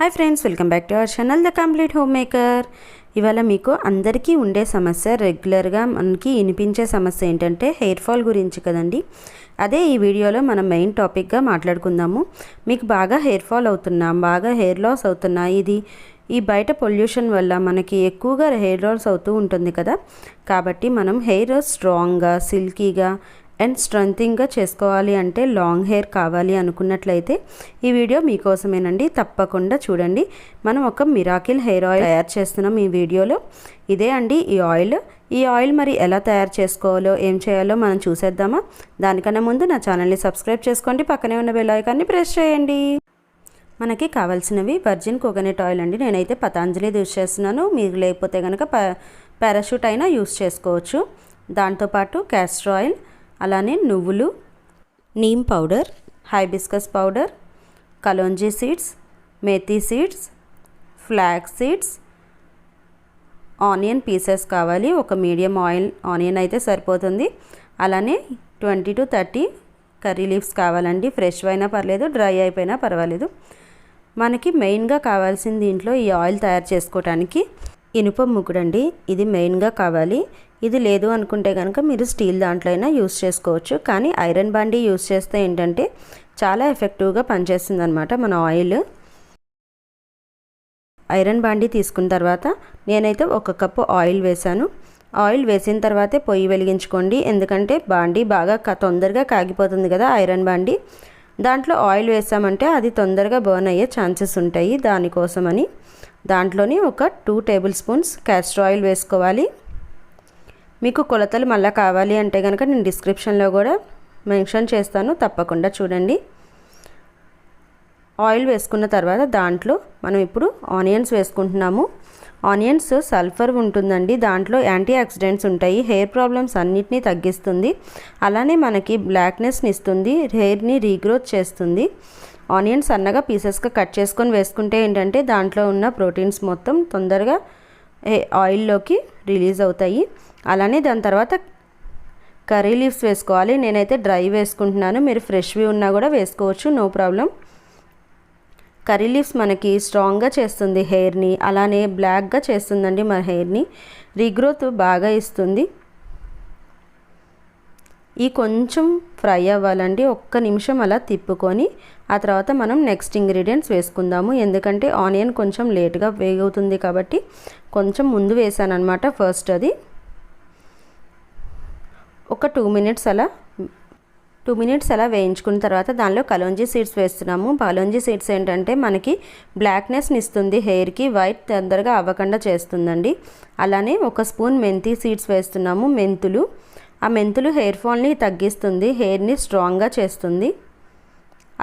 Hi friends, welcome back to our channel the complete home maker. ఇవాళ మీకు అందరికీ ఉండే సమస్య, రెగ్యులర్గా మనకి వినిపించే సమస్య ఏంటంటే హెయిర్ ఫాల్ గురించి కదండి. అదే ఈ వీడియోలో మనం మెయిన్ టాపిక్గా మాట్లాడుకుందాము. మీకు బాగా హెయిర్ ఫాల్ అవుతున్నా, బాగా హెయిర్ లాస్ అవుతున్నా, ఈ బయట పొల్యూషన్ వల్ల మనకి ఎక్కువగా హెయిర్ లాస్ అవుతూ ఉంటుంది కదా. కాబట్టి మనం హెయిర్ స్ట్రాంగ్గా, సిల్కీగా అండ్ స్ట్రెంథింగ్గా చేసుకోవాలి అంటే, లాంగ్ హెయిర్ కావాలి అనుకున్నట్లయితే ఈ వీడియో మీకోసమేనండి. తప్పకుండా చూడండి. మనం ఒక మిరాకిల్ హెయిర్ ఆయిల్ తయారు చేస్తున్నాం ఈ వీడియోలో. ఇదే అండి ఈ ఆయిల్ మరి ఎలా తయారు చేసుకోవాలో, ఏం చేయాలో మనం చూసేద్దామా. దానికన్నా ముందు నా ఛానల్ని సబ్స్క్రైబ్ చేసుకోండి, పక్కనే ఉన్న బెల్ ఐకాన్ని ప్రెస్ చేయండి. మనకి కావాల్సినవి వర్జిన్ కోకోనట్ ఆయిల్ అండి. నేనైతే పతాంజలి యూస్ చేస్తున్నాను. మీరు లేకపోతే కనుక పారాషూట్ అయినా యూస్ చేసుకోవచ్చు. దాంతోపాటు castor ఆయిల్, అలానే నువ్వులు, neem powder, hibiscus powder, kalonji seeds, methi seeds, flax seeds, onion pieces కావాలి. ఒక మీడియం ఆనియన్ అయితే సరిపోతుంది. అలానే 20 to 30 కర్రీ లీవ్స్ కావాలండి. ఫ్రెష్ అయినా పర్లేదు, డ్రై అయిపోయినా పర్వాలేదు. మనకి మెయిన్గా కావాల్సింది దీంట్లో ఈ ఆయిల్ తయారు చేసుకోవడానికి ఇనుప ముగ్గుడండి. ఇది మెయిన్గా కావాలి. ఇది లేదు అనుకుంటే కనుక మీరు స్టీల్ దాంట్లో అయినా యూస్ చేసుకోవచ్చు. కానీ ఐరన్ బాండీ యూస్ చేస్తే ఏంటంటే చాలా ఎఫెక్టివ్గా పనిచేస్తుంది అనమాట మన ఆయిల్. ఐరన్ బాండీ తీసుకున్న తర్వాత నేనైతే 1 కప్పు ఆయిల్ వేసాను. ఆయిల్ వేసిన తర్వాతే పొయ్యి వెలిగించుకోండి. ఎందుకంటే బాండీ బాగా తొందరగా కాగిపోతుంది కదా ఐరన్ బాండీ. దాంట్లో ఆయిల్ వేసామంటే అది తొందరగా బర్న్ అయ్యే ఛాన్సెస్ ఉంటాయి. దానికోసమని దాంట్లోని ఒక 2 టేబుల్ స్పూన్స్ castor ఆయిల్ వేసుకోవాలి. మీకు కొలతలు మళ్ళీ కావాలి అంటే కనుక నేను డిస్క్రిప్షన్లో కూడా మెన్షన్ చేస్తాను, తప్పకుండా చూడండి. ఆయిల్ వేసుకున్న తర్వాత దాంట్లో మనం ఇప్పుడు ఆనియన్స్ వేసుకుంటున్నాము. ఆనియన్స్ సల్ఫర్ ఉంటుందండి, దాంట్లో యాంటీ ఆక్సిడెంట్స్ ఉంటాయి. హెయిర్ ప్రాబ్లమ్స్ అన్నిటినీ తగ్గిస్తుంది. అలానే మనకి బ్లాక్నెస్ని ఇస్తుంది, హెయిర్ని రీగ్రోత్ చేస్తుంది. ఆనియన్స్ సన్నగా పీసెస్గా కట్ చేసుకొని వేసుకుంటే ఏంటంటే దాంట్లో ఉన్న ప్రోటీన్స్ మొత్తం తొందరగా ఆయిల్లోకి రిలీజ్ అవుతాయి. అలానే దాని తర్వాత కర్రీ లీవ్స్ వేసుకోవాలి. నేనైతే డ్రై వేసుకుంటున్నాను, మీరు ఫ్రెష్వి ఉన్నా కూడా వేసుకోవచ్చు, నో ప్రాబ్లం. కర్రీ లీవ్స్ మనకి స్ట్రాంగ్గా చేస్తుంది హెయిర్ని, అలానే బ్లాక్గా చేస్తుందండి మన హెయిర్ని, రీగ్రోత్ బాగా ఇస్తుంది. ఈ కొంచెం ఫ్రై అవ్వాలండి, 1 నిమిషం అలా తిప్పుకొని ఆ తర్వాత మనం నెక్స్ట్ ఇంగ్రీడియంట్స్ వేసుకుందాము. ఎందుకంటే ఆనియన్ కొంచెం లేట్గా వేగుతుంది కాబట్టి కొంచెం ముందు వేసాను అనమాట ఫస్ట్. అది ఒక 2 మినిట్స్ అలా వేయించుకున్న తర్వాత దానిలో kalonji సీడ్స్ వేస్తున్నాము. kalonji సీడ్స్ ఏంటంటే మనకి బ్లాక్నెస్ని ఇస్తుంది, హెయిర్కి వైట్ తొందరగా అవ్వకుండా చేస్తుందండి. అలానే 1 స్పూన్ మెంతి సీడ్స్ వేస్తున్నాము. ఆ మెంతులు హెయిర్ ఫాల్ని తగ్గిస్తుంది, హెయిర్ని స్ట్రాంగ్గా చేస్తుంది.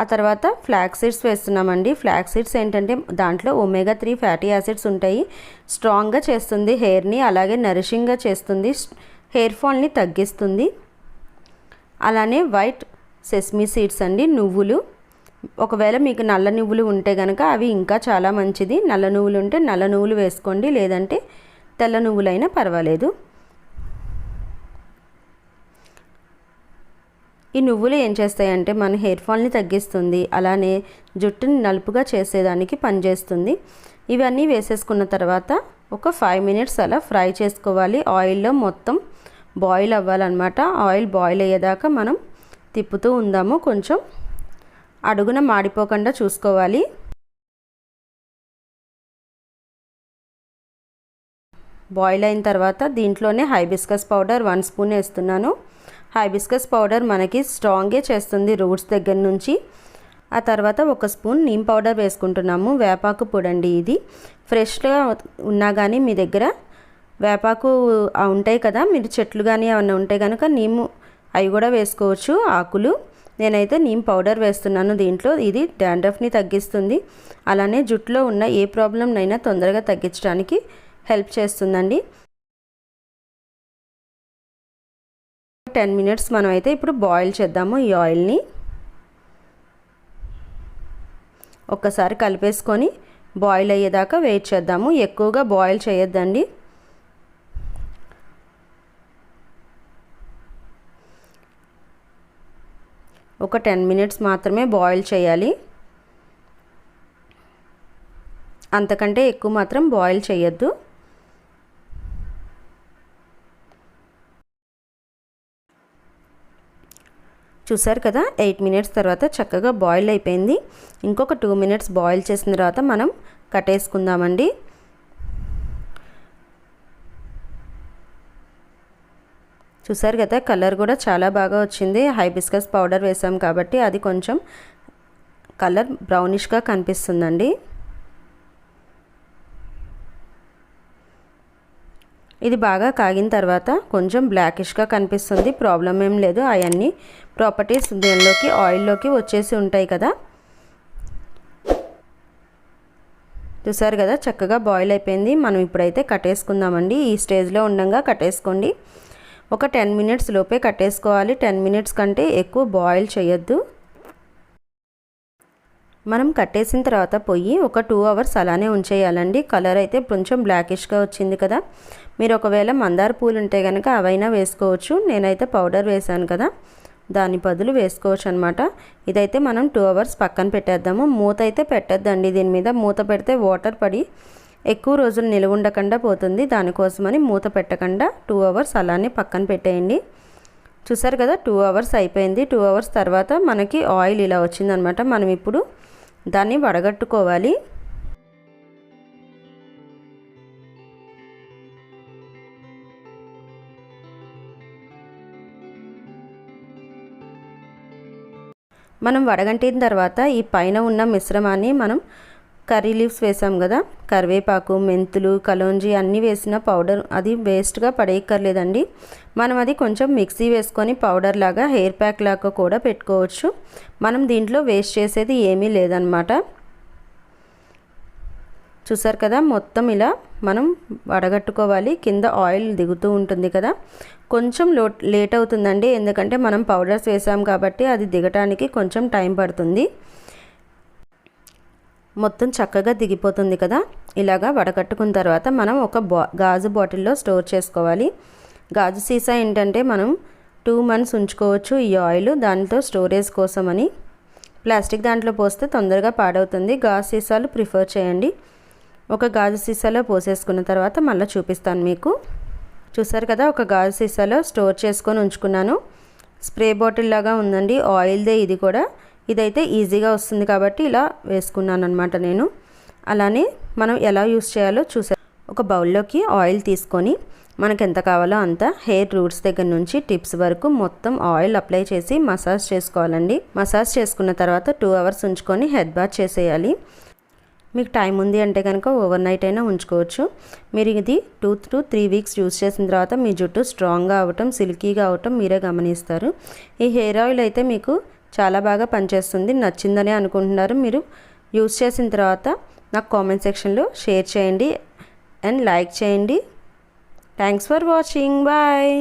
ఆ తర్వాత ఫ్లాక్స్ సీడ్స్ వేస్తున్నామండి. ఫ్లాక్స్ సీడ్స్ ఏంటంటే దాంట్లో omega 3 ఫ్యాటీ యాసిడ్స్ ఉంటాయి, స్ట్రాంగ్గా చేస్తుంది హెయిర్ని, అలాగే నరిషింగ్గా చేస్తుంది, హెయిర్ ఫాల్ని తగ్గిస్తుంది. అలానే వైట్ సెసమీ సీడ్స్ అండి, నువ్వులు. ఒకవేళ మీకు నల్ల నువ్వులు ఉంటే కనుక అవి ఇంకా చాలా మంచిది. నల్ల నువ్వులు ఉంటే నల్ల నువ్వులు వేసుకోండి, లేదంటే తెల్ల నువ్వులైనా పర్వాలేదు. ఈ నువ్వులు ఏం చేస్తాయంటే మన హెయిర్ ఫాల్ని తగ్గిస్తుంది, అలానే జుట్టుని నలుపుగా చేసేదానికి పనిచేస్తుంది. ఇవన్నీ వేసేసుకున్న తర్వాత ఒక 5 మినిట్స్ అలా ఫ్రై చేసుకోవాలి. ఆయిల్లో మొత్తం బాయిల్ అవ్వాలన్నమాట. ఆయిల్ బాయిల్ అయ్యేదాకా మనం తిప్పుతూ ఉందాము. కొంచెం అడుగున మాడిపోకుండా చూసుకోవాలి. బాయిల్ అయిన తర్వాత దీంట్లోనే హైబిస్కస్ పౌడర్ 1 స్పూన్ వేస్తున్నాను. హైబిస్కస్ పౌడర్ మనకి స్ట్రాంగే చేస్తుంది రూట్స్ దగ్గర నుంచి. ఆ తర్వాత 1 స్పూన్ నీమ్ పౌడర్ వేసుకుంటున్నాము. వేపాకు పొడండి ఇది. ఫ్రెష్గా ఉన్నా కానీ మీ దగ్గర వేపాకు ఉంటాయి కదా, మీరు చెట్లు కానీ ఏమన్నా ఉంటే కనుక నీము అవి కూడా వేసుకోవచ్చు, ఆకులు. నేనైతే నీమ్ పౌడర్ వేస్తున్నాను దీంట్లో. ఇది డాండ్రఫ్ని తగ్గిస్తుంది, అలానే జుట్టులో ఉన్న ఏ ప్రాబ్లంనైనా తొందరగా తగ్గించడానికి హెల్ప్ చేస్తుందండి. 10 మినిట్స్ మనం అయితే ఇప్పుడు బాయిల్ చేద్దాము ఈ ఆయిల్ని. ఒక్కసారి కలిపేసుకొని బాయిల్ అయ్యేదాకా వెయిట్ చేద్దాము. ఎక్కువగా బాయిల్ చేయొద్దండి. ఒక 10 మినిట్స్ మాత్రమే బాయిల్ చేయాలి. అంతకంటే ఎక్కువ మాత్రం బాయిల్ చేయొద్దు. చూసారు కదా, 8 మినిట్స్ తర్వాత చక్కగా బాయిల్ అయిపోయింది. ఇంకొక 2 మినిట్స్ బాయిల్ చేసిన తర్వాత మనం కట్టేసుకుందామండి. చూసారు కదా, కలర్ కూడా చాలా బాగా వచ్చింది. హైబిస్కస్ పౌడర్ వేసాం కాబట్టి అది కొంచెం కలర్ బ్రౌనిష్గా కనిపిస్తుందండి. ఇది బాగా కాగిన తర్వాత కొంచెం బ్లాకిష్గా కనిపిస్తుంది. ప్రాబ్లం ఏం లేదు, అవన్నీ ప్రాపర్టీస్ దీనిలోకి ఆయిల్లోకి వచ్చేసి ఉంటాయి కదా. చూసారు కదా, చక్కగా బాయిల్ అయిపోయింది. మనం ఇప్పుడైతే కట్టేసుకుందామండి. ఈ స్టేజ్లో ఉండగా కట్టేసుకోండి. ఒక 10 మినిట్స్ లోపే కట్టేసుకోవాలి. 10 మినిట్స్ కంటే ఎక్కువ బాయిల్ చేయొద్దు. మనం కట్టేసిన తర్వాత పొయ్యి ఒక 2 అవర్స్ అలానే ఉంచేయాలండి. కలర్ అయితే కొంచెం బ్లాకిష్గా వచ్చింది కదా. మీరు ఒకవేళ మందార పూలు ఉంటే కనుక అవైనా వేసుకోవచ్చు. నేనైతే పౌడర్ వేసాను కదా, దాని బదులు వేసుకోవచ్చు అనమాట. ఇదైతే మనం 2 అవర్స్ పక్కన పెట్టేద్దాము. మూత అయితే పెట్టద్దండి. దీని మీద మూత పెడితే వాటర్ పడి ఎక్కువ రోజులు నిలువ ఉండకుండా పోతుంది. దానికోసమని మూత పెట్టకుండా 2 అవర్స్ అలానే పక్కన పెట్టేయండి. చూసారు కదా, 2 అవర్స్ అయిపోయింది. 2 అవర్స్ తర్వాత మనకి ఆయిల్ ఇలా వచ్చిందనమాట. మనం ఇప్పుడు దాన్ని వడగట్టుకోవాలి. మనం వడగంటిన తర్వాత ఈ పైన ఉన్న మిశ్రమాన్ని మనం కర్రీ లీవ్స్ వేసాం కదా, కరివేపాకు, మెంతులు, కలోంజీ అన్నీ వేసిన పౌడర్ అది వేస్ట్గా పడేయక్కర్లేదండి. మనం అది కొంచెం మిక్సీ వేసుకొని పౌడర్ లాగా హెయిర్ ప్యాక్ లాగా కూడా పెట్టుకోవచ్చు. మనం దీంట్లో వేస్ట్ చేసేది ఏమీ లేదనమాట. చూసారు కదా, మొత్తం ఇలా మనం వడగట్టుకోవాలి. కింద ఆయిల్ దిగుతూ ఉంటుంది కదా, కొంచెం లేట్ అవుతుందండి. ఎందుకంటే మనం పౌడర్స్ వేసాం కాబట్టి అది దిగటానికి కొంచెం టైం పడుతుంది. మొత్తం చక్కగా దిగిపోతుంది కదా. ఇలాగా వడకట్టుకున్న తర్వాత మనం ఒక గాజు బాటిల్లో స్టోర్ చేసుకోవాలి. గాజు సీసా ఏంటంటే మనం 2 months ఉంచుకోవచ్చు ఈ ఆయిల్. దాంతో స్టోరేజ్ కోసమని. ప్లాస్టిక్ దాంట్లో పోస్తే తొందరగా పాడవుతుంది. గాజు సీసాలు ప్రిఫర్ చేయండి. ఒక గాజు సీసాలో పోసేసుకున్న తర్వాత మళ్ళీ చూపిస్తాను మీకు. చూసారు కదా, ఒక గాజు సీసాలో స్టోర్ చేసుకొని ఉంచుకున్నాను. స్ప్రే బాటిల్ లాగా ఉందండి, ఆయిల్దే ఇది కూడా. ఇదైతే ఈజీగా వస్తుంది కాబట్టి ఇలా వేసుకున్నాను అనమాట నేను. అలానే మనం ఎలా యూస్ చేయాలో ఒక బౌల్లోకి ఆయిల్ తీసుకొని మనకు ఎంత కావాలో అంత హెయిర్ రూట్స్ దగ్గర నుంచి టిప్స్ వరకు మొత్తం ఆయిల్ అప్లై చేసి మసాజ్ చేసుకోవాలండి. మసాజ్ చేసుకున్న తర్వాత 2 అవర్స్ ఉంచుకొని హెడ్ బాత్ చేసేయాలి. మీకు టైం ఉంది అంటే కనుక ఓవర్ నైట్ అయినా ఉంచుకోవచ్చు. మీరు ఇది 2 to 3 weeks యూస్ చేసిన తర్వాత మీ జుట్టు స్ట్రాంగ్గా అవ్వటం, సిల్కీగా అవ్వటం మీరే గమనిస్తారు. ఈ హెయిర్ ఆయిల్ అయితే మీకు చాలా బాగా పనిచేస్తుంది. నచ్చిందని అనుకుంటున్నారు. మీరు యూస్ చేసిన తర్వాత నాకు కామెంట్ సెక్షన్లో షేర్ చేయండి అండ్ లైక్ చేయండి. Thanks for watching. బాయ్.